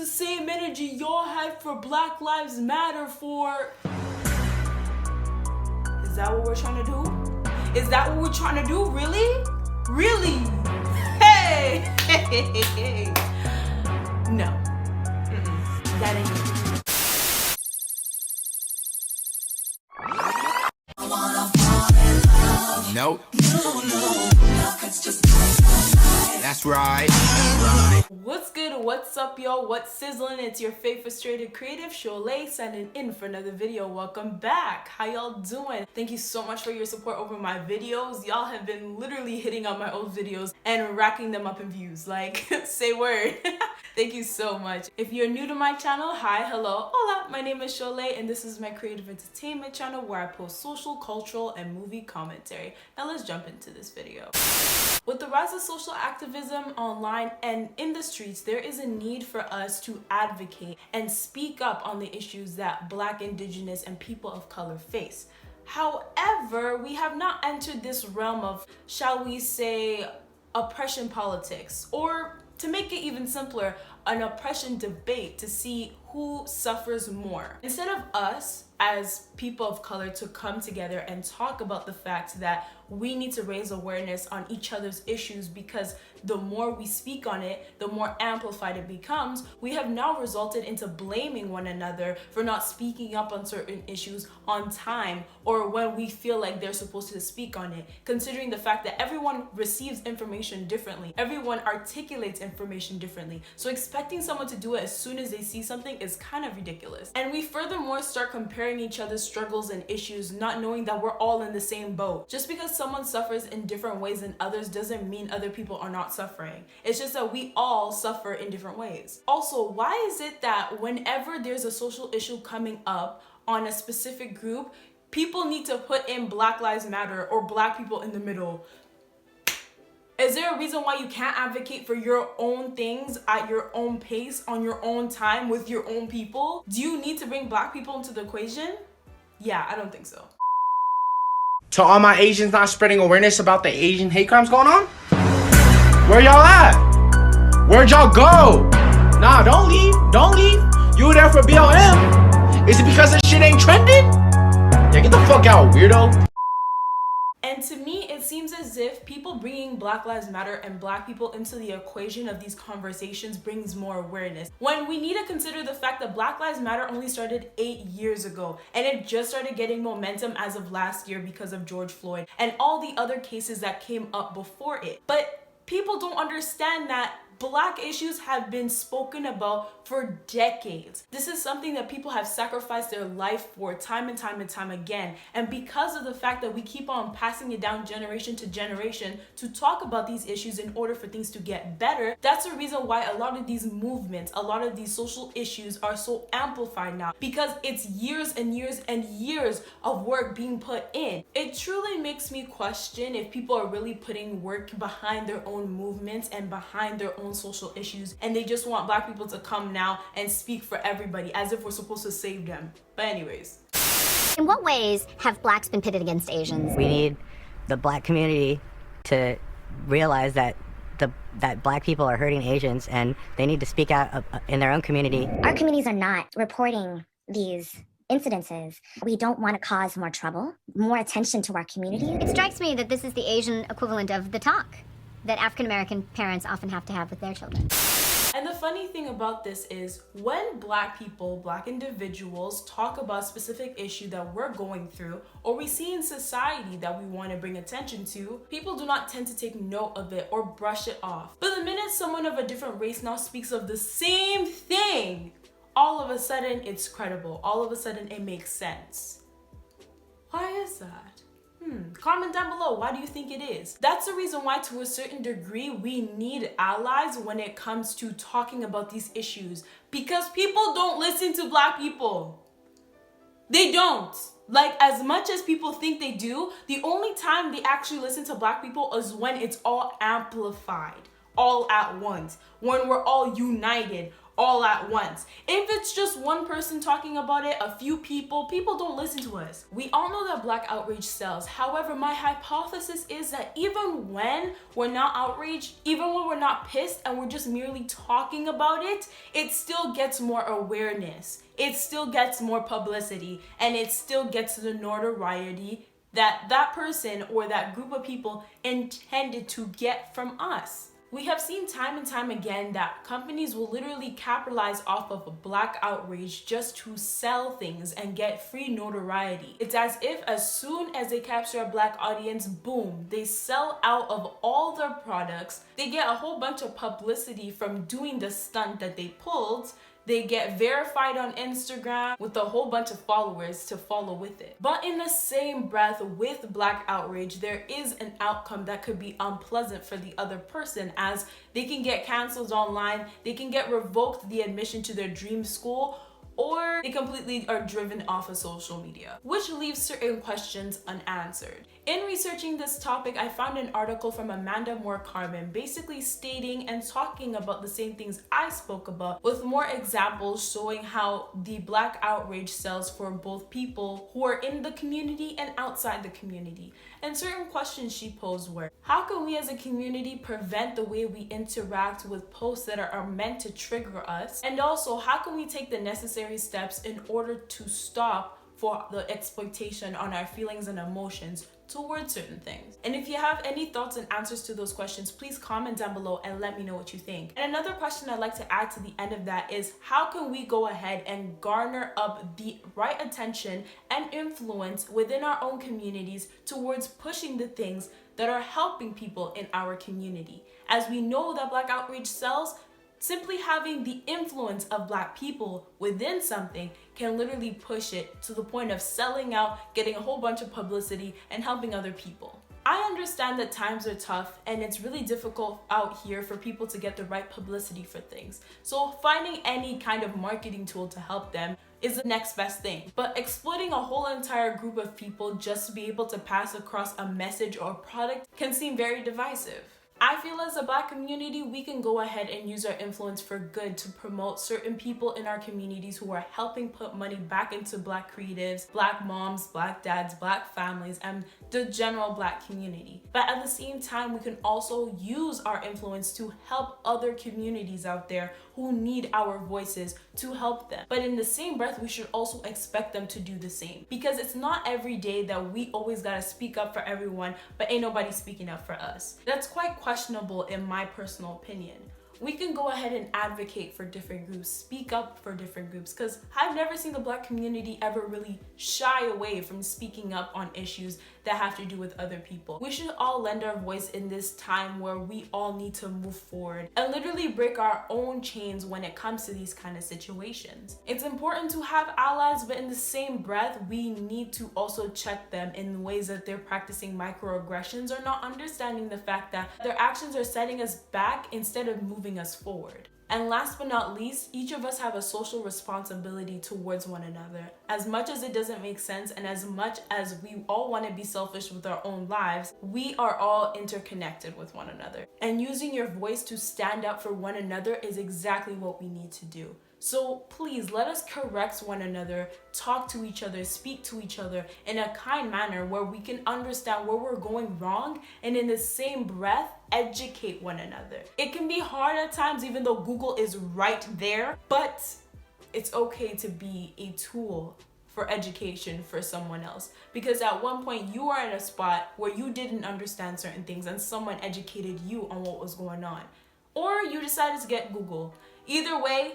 the same energy y'all had for Black Lives Matter for... Is that what we're trying to do? Is that what we're trying to do? Really? Really? Hey! No. That ain't it. Nope. That's right. What's good? What's up, y'all? What's sizzling? It's your favorite frustrated creative, Sholay, signing in for another video. Welcome back. How y'all doing? Thank you so much for your support over my videos. Y'all have been literally hitting up my old videos and racking them up in views. Like, say word. Thank you so much. If you're new to my channel, hi, hello, hola. My name is Sholay, and this is my creative entertainment channel where I post social, cultural, and movie commentary. Now let's jump into this video. With the rise of social activism online and in the streets, there is a need for us to advocate and speak up on the issues that Black, Indigenous, and people of color face. However, we have not entered this realm of, shall we say, oppression politics, or to make it even simpler, an oppression debate to see who suffers more. Instead of us as people of color to come together and talk about the fact that we need to raise awareness on each other's issues, because the more we speak on it, the more amplified it becomes, we have now resulted into blaming one another for not speaking up on certain issues on time or when we feel like they're supposed to speak on it, considering the fact that everyone receives information differently, everyone articulates information differently. So expecting someone to do it as soon as they see something is kind of ridiculous. And we furthermore start comparing each other's struggles and issues, not knowing that we're all in the same boat. Just because someone suffers in different ways than others doesn't mean other people are not suffering. It's just that we all suffer in different ways. Also, why is it that whenever there's a social issue coming up on a specific group, people need to put in Black Lives Matter or Black people in the middle? Is there a reason why you can't advocate for your own things at your own pace, on your own time, with your own people? Do you need to bring Black people into the equation? Yeah, I don't think so. To all my Asians not spreading awareness about the Asian hate crimes going on? Where y'all at? Where'd y'all go? Nah, don't leave. Don't leave. You were there for BLM. Is it because this shit ain't trending? Yeah, get the fuck out, weirdo. And to me, it seems as if people bringing Black Lives Matter and Black people into the equation of these conversations brings more awareness, when we need to consider the fact that Black Lives Matter only started 8 years ago, and it just started getting momentum as of last year because of George Floyd and all the other cases that came up before it. But people don't understand that Black issues have been spoken about for decades. This is something that people have sacrificed their life for time and time and time again. And because of the fact that we keep on passing it down generation to generation to talk about these issues in order for things to get better, that's the reason why a lot of these movements, a lot of these social issues are so amplified now, because it's years and years and years of work being put in. It truly makes me question if people are really putting work behind their own movements and behind their own social issues, and they just want Black people to come now and speak for everybody as if we're supposed to save them. But anyways. In what ways have Blacks been pitted against Asians? We need the Black community to realize that that Black people are hurting Asians, and they need to speak out in their own community. Our communities are not reporting these incidences. We don't want to cause more trouble, more attention to our community. It strikes me that this is the Asian equivalent of the talk that African-American parents often have to have with their children. And the funny thing about this is, when Black people, Black individuals talk about a specific issue that we're going through or we see in society that we want to bring attention to, people do not tend to take note of it or brush it off. But the minute someone of a different race now speaks of the same thing, all of a sudden it's credible. All of a sudden it makes sense. Why is that? Comment down below, why do you think it is? That's the reason why, to a certain degree, we need allies when it comes to talking about these issues, because people don't listen to Black people. They don't. Like, as much as people think they do, the only time they actually listen to Black people is when it's all amplified, all at once, when we're all united all at once. If it's just one person talking about it, a few people don't listen to us. We all know that Black Outrage sells. However, my hypothesis is that even when we're not outraged, even when we're not pissed and we're just merely talking about it, it still gets more awareness. It still gets more publicity, and it still gets the notoriety that that person or that group of people intended to get from us. We have seen time and time again that companies will literally capitalize off of a Black outrage just to sell things and get free notoriety. It's as if as soon as they capture a Black audience, boom, they sell out of all their products. They get a whole bunch of publicity from doing the stunt that they pulled. They get verified on Instagram with a whole bunch of followers to follow with it. But in the same breath, with Black outrage, there is an outcome that could be unpleasant for the other person, as they can get canceled online, they can get revoked the admission to their dream school, or they completely are driven off of social media, which leaves certain questions unanswered. In researching this topic, I found an article from Amanda Moore Carmen basically stating and talking about the same things I spoke about, with more examples showing how the Black outrage sells for both people who are in the community and outside the community. And certain questions she posed were, how can we as a community prevent the way we interact with posts that are meant to trigger us? And also, how can we take the necessary steps in order to stop for the exploitation on our feelings and emotions towards certain things? And if you have any thoughts and answers to those questions, please comment down below and let me know what you think. And another question I'd like to add to the end of that is, how can we go ahead and garner up the right attention and influence within our own communities towards pushing the things that are helping people in our community? As we know that Black outrage sells, simply having the influence of Black people within something can literally push it to the point of selling out, getting a whole bunch of publicity, and helping other people. I understand that times are tough and it's really difficult out here for people to get the right publicity for things. So finding any kind of marketing tool to help them is the next best thing. But exploiting a whole entire group of people just to be able to pass across a message or product can seem very divisive. I feel as a Black community, we can go ahead and use our influence for good to promote certain people in our communities who are helping put money back into Black creatives, Black moms, Black dads, Black families, and the general Black community. But at the same time, we can also use our influence to help other communities out there who need our voices to help them. But in the same breath, we should also expect them to do the same, because it's not every day that we always gotta speak up for everyone, but ain't nobody speaking up for us. That's quite questionable in my personal opinion. We can go ahead and advocate for different groups, speak up for different groups, because I've never seen the Black community ever really shy away from speaking up on issues that have to do with other people. We should all lend our voice in this time where we all need to move forward and literally break our own chains when it comes to these kind of situations. It's important to have allies, but in the same breath, we need to also check them in ways that they're practicing microaggressions or not understanding the fact that their actions are setting us back instead of moving us forward. And last but not least, each of us have a social responsibility towards one another. As much as it doesn't make sense and as much as we all want to be selfish with our own lives, we are all interconnected with one another. And using your voice to stand up for one another is exactly what we need to do. So please let us correct one another, talk to each other, speak to each other in a kind manner where we can understand where we're going wrong, and in the same breath, educate one another. It can be hard at times, even though Google is right there, but it's okay to be a tool for education for someone else, because at one point you are in a spot where you didn't understand certain things and someone educated you on what was going on, or you decided to get Google. Either way,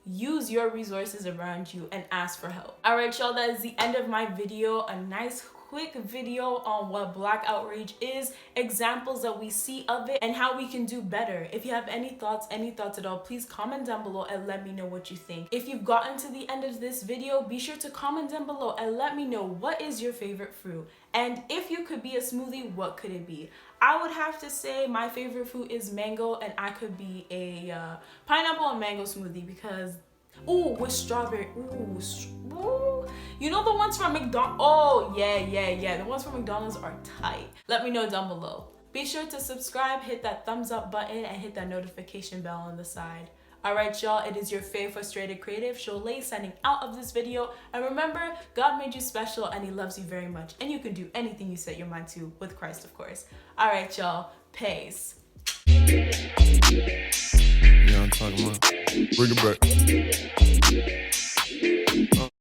use your resources around you and ask for help. All right, y'all, that is the end of my video. A nice quick video on what Black outrage is, examples that we see of it, and how we can do better. If you have any thoughts at all, please comment down below and let me know what you think. If you've gotten to the end of this video, be sure to comment down below and let me know what is your favorite fruit. And if you could be a smoothie, what could it be? I would have to say my favorite fruit is mango, and I could be a pineapple and mango smoothie because, ooh, with strawberry, ooh, you know the ones from McDonald's? Oh, yeah, the ones from McDonald's are tight. Let me know down below. Be sure to subscribe, hit that thumbs up button, and hit that notification bell on the side. Alright, y'all, it is your favorite frustrated creative, Sholay, signing out of this video. And remember, God made you special and he loves you very much. And you can do anything you set your mind to with Christ, of course. Alright, y'all, peace. Yeah, I'm talking about. Bring it back.